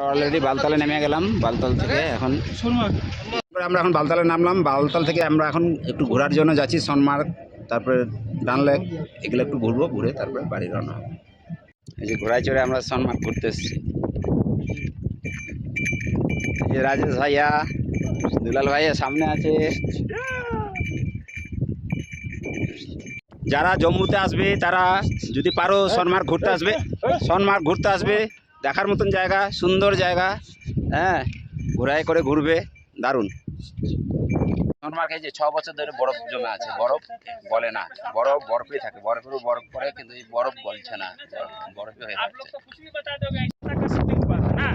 Already বালতালে নেমে গেলাম। বালতাল থেকে এখন আমরা এখন বালতালে নামলাম। বালতাল থেকে আমরা এখন একটু ঘোরার জন্য যাচ্ছি সোনমার্গ, তারপরে ডানলেক, এগুলো একটু ঘুরবো, ঘুরে তারপরে বাড়ি রওনা হবো। এই যে ঘোড়ায় চড়ে আমরা সোনমার্গ ঘুরতে এসেছি। এই যে রাজেশ ভাইয়া, দুলাল ভাইয়া সামনে আছে। যারা জম্মুতে আসবে তারা যদি পারো সোনমার্গ ঘুরতে আসবে। সোনমার্গ ঘুরতে আসবে, দেখার মতন জায়গা, সুন্দর জায়গা। হ্যাঁ, ঘোড়ায় করে ঘুরবে, দারুণ। সোনমার্গে যে 6 বছর ধরে বরফ জমে আছে। বরফ গলে না, বরফই থাকে। বরফেরও বরফ পড়ে, কিন্তু এই বরফ গলছে না, বরফই হয়ে যাচ্ছে।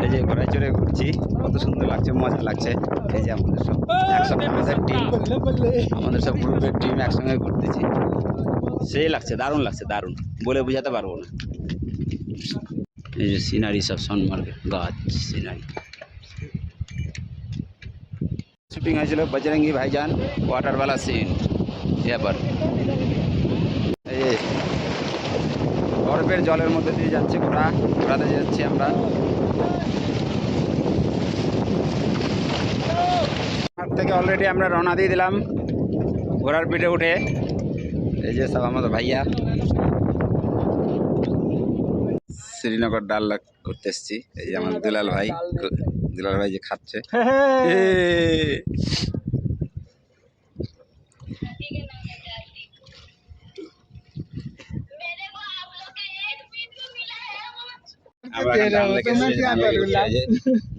এই যে ঘোড়ায় চড়ে ঘুরছি, কত সুন্দর লাগছে, মজা লাগছে। এই যে আমাদের সব একসঙ্গে, আমাদের টিম, আমাদের সব গ্রুপের টিম একসঙ্গে ঘুরতেছি। সেই লাগছে, দারুণ লাগছে, দারুণ, বলে বোঝাতে পারবো না। এই যে সিনারি, সব সোনমার্গের গাছ, সিনারি। শুটিং হয়েছিল বজরঙ্গি ভাইজান ওয়াটারওয়ালা সিন। এবার এই যে বরফের জলের মধ্যে দিয়ে যাচ্ছে ঘোড়া, ঘোড়াতে যাচ্ছি আমরা। থেকে অলরেডি আমরা রওনা দিয়ে দিলাম ঘোড়ার পিঠে উঠে। এই যে সব আমাদের ভাইয়া। শ্রীনগর ডাল লেক ঘুরতে এসেছি। এই যে আমার দুলাল ভাই, দুলাল ভাই যে খাচ্ছে।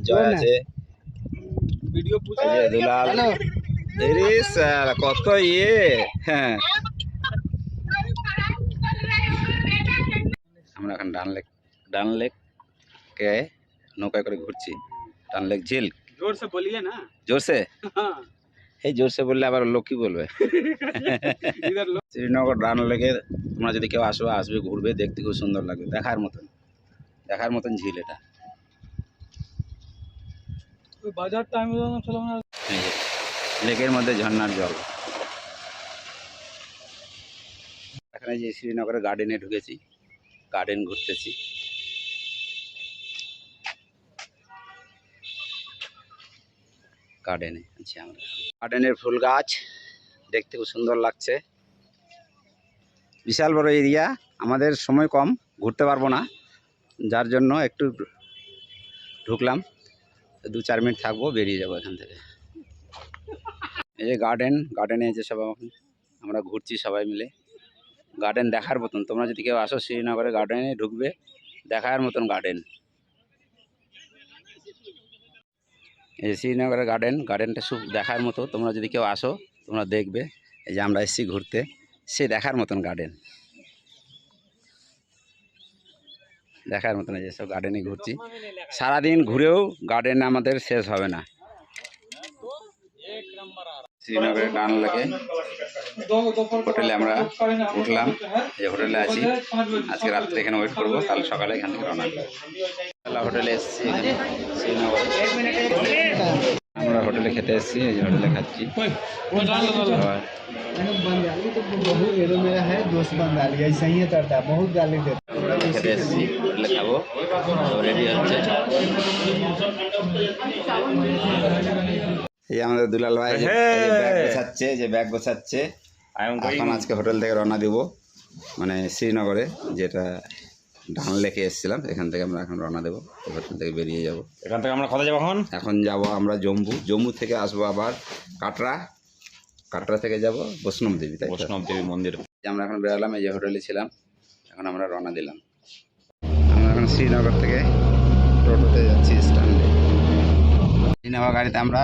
জয় আছে, দুলাল, কত ইয়ে। হ্যাঁ, আমরা এখন ডানলেকে নৌকায় করে ঘুরছি। ডানলেক ঝিল। জোরসে বলিয়ে না, জোরসে। এই জোরসে বললে আবার লোক কি বলবে। শ্রীনগর ডানলেকে তোমরা যদি কেউ আসবে, ঘুরবে, দেখতে খুব সুন্দর লাগবে, দেখার মতন ঝিল এটা। লেকের মধ্যে ঝর্ণার জল। এখানে যে শ্রীনগরের গার্ডেনে ঢুকেছি, গার্ডেন ঘুরতেছি। গার্ডেনে আছি আমরা। গার্ডেনের ফুল গাছ দেখতে খুব সুন্দর লাগছে। বিশাল বড় এরিয়া, আমাদের সময় কম, ঘুরতে পারবো না, যার জন্য একটু ঢুকলাম। 2-4 মিনিট থাকবো, বেরিয়ে যাবো এখান থেকে। এই যে গার্ডেনে যে সব আমরা ঘুরছি সবাই মিলে। গার্ডেন দেখার মতন, তোমরা যদি কেউ আসো শ্রীনগরে গার্ডেনে ঢুকবে, দেখার মতন গার্ডেন। এই যে শ্রীনগরের গার্ডেনটা খুব দেখার মতো। তোমরা যদি কেউ আসো, তোমরা দেখবে। এই যে আমরা এসেছি ঘুরতে, সে দেখার মতন গার্ডেন, দেখার মতন। এই যে সব গার্ডেনে ঘুরছি, সারাদিন ঘুরেও গার্ডেন আমাদের শেষ হবে না। শ্রীনগরের ডানলেকে হোটেলে আমরা উঠলাম। এই হোটেলে আছি, আজকে রাত্রে এখানে ওয়েট করবো, কাল সকালে এখান থেকে রওনা করবো। হোটেলে এসেছি শ্রীনগরে, আমরা হোটেলে খেতে এসেছি। এই যে হোটেলে খাচ্ছি। খেতে এসেছি, হোটেলে খাবো, রেডি হচ্ছে। এই আমাদের দুলাল ভাই ব্যাগ গোছাচ্ছে। এখন আজকে হোটেল থেকে রওনা দিব, মানে শ্রীনগরে, যেটা ডানলেকে এসেছিলাম, এখান থেকে আমরা এখন রওনা দেবো। হোটেল থেকে বেরিয়ে যাব। এখান থেকে আমরা কোথায় যাবো? এখন যাব আমরা জম্মু থেকে আসবো আবার কাটরা থেকে যাব বৈষ্ণব দেবী, তাই বৈষ্ণব দেবী মন্দির। আমরা এখন বেরোলাম, এই যে হোটেলে ছিলাম, এখন আমরা রওনা দিলাম। আমরা এখন শ্রীনগর থেকে টোটোতে যাচ্ছি স্ট্যান্ডে। ইনোভা গাড়িতে আমরা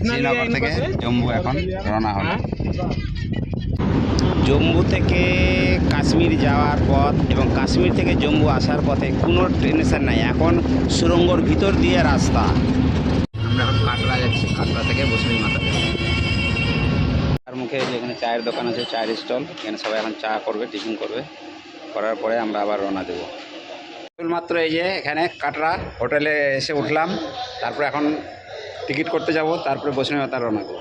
শ্রীনগর থেকে জম্মু এখন রওনা হলাম। জম্মু থেকে কাশ্মীর যাওয়ার পথ এবং কাশ্মীর থেকে জম্মু আসার পথে কোনো টেনশন নাই, এখন সুরঙ্গর ভিতর দিয়ে রাস্তা। আমরা এখন কাটরা যাচ্ছি, কাটরা থেকে বৈষ্ণবী মাতা যাবো। তার মুখে যেখানে চায়ের দোকান আছে, চায়ের স্টল, এখানে সবাই এখন চা করবে, টিফিন করবে, করার পরে আমরা আবার রওনা দেবো। মাত্র এই যে এখানে কাটরা হোটেলে এসে উঠলাম, তারপরে এখন টিকিট করতে যাব, তারপরে বৈষ্ণবী মাতা রওনা দেবো।